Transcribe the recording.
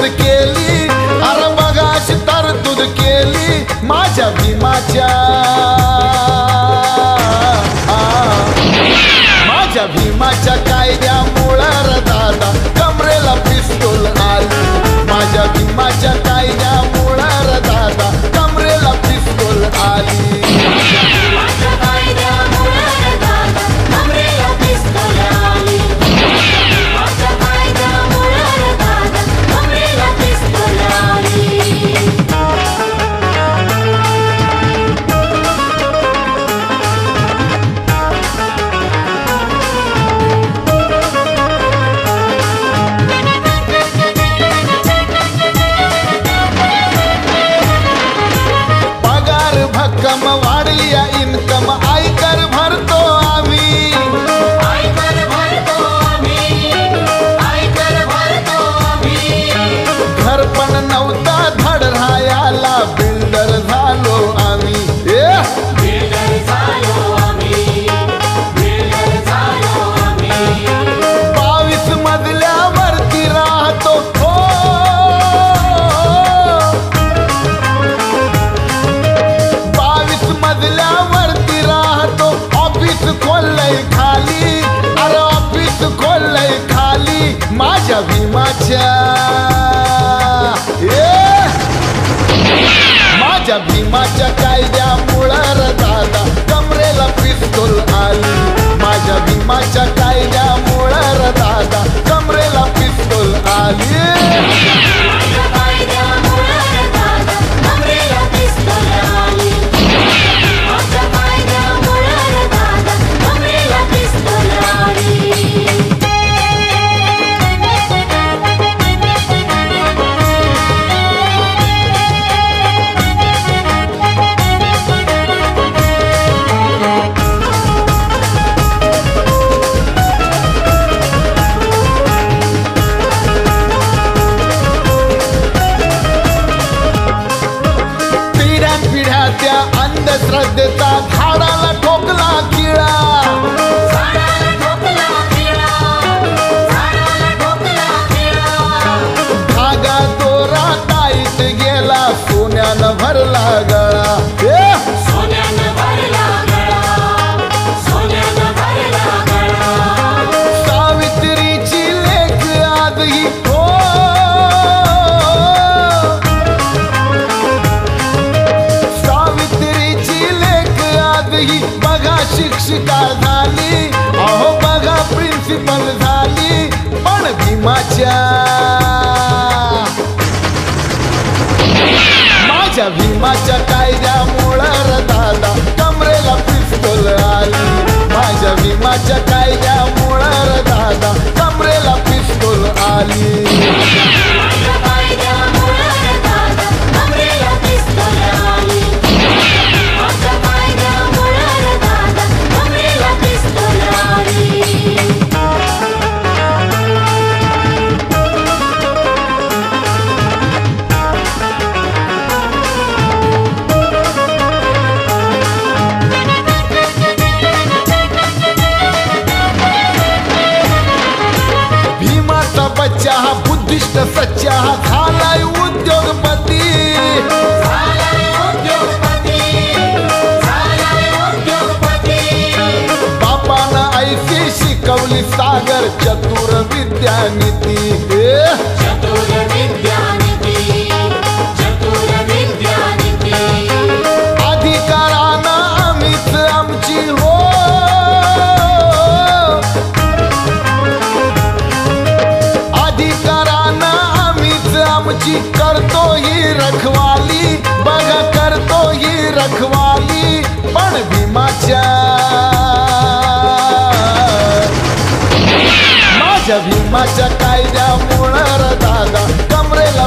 तरतूद केली, अरे बघा अशी तरतूद केली माझ्या भीमाच्या, माझ्या भीमाच्या कायद्यामुळं र दादा कमरेला पिस्तूल आली, माझ्या भीमाच्या कायद्यामुळं र दादा कमरेला पिस्तूल आली. भक्कम वाढली इन्कम, आयकर भरतो आम्ही, आयकर भरतो आम्ही, आयकर भरतो आम्ही. घर पण नव्हता धड राहायला, बिल्डर झालो आम्ही, बिल्डर झालो आम्ही, बिल्डर झालो आम्ही. 22 मजल्यावरती राहतो, 22 मजल्यावरती राहतो, ऑफिस खोललंय खाली, अरे ऑफिस खोललंय खाली माझ्या भीमाच्या, माझ्या भीमाच्या कायद्यामुळं र दादा कमरेला पिस्तूल आली, माझ्या भीमाच्या कायद्यामुळं र दादा कमरेला पिस्तूल आली. त्या अंधश्रद्धेचा झाडाला ठोकला किळा, धागा दोरा टाईट गेला, सोन्यानं भरला गळा, सोन्यानं भरला गळा, सोन्यानं भरला गळा. सावित्रीची लेक आजही बघा शिक्षिका झाली, अहो बघा प्रिन्सिपल झाली, पण भीमाच्या, माझ्या भीमाच्या कायद्यामुळं र दादा कमरेला पिस्तूल आली, माझ्या भीमाच्या कायद्यामुळं र दादा कमरेला पिस्तूल आली. बच्चा हा बुद्धिस्ट सच्चा हा झालाय उद्योगपती, बापानं ऐशी शिकवली सागर चतुर विद्यानिधी, चतुर विद्यानिधी, चतुर विद्यानिधी. अधिकारानं आम्हीच आमची हो, आमची करतो ही रखवाली, बघा करतो ही रखवाली, पण भीमाच्या, माझ्या भीमाच्या कायद्यामुळं र दादा कमरेला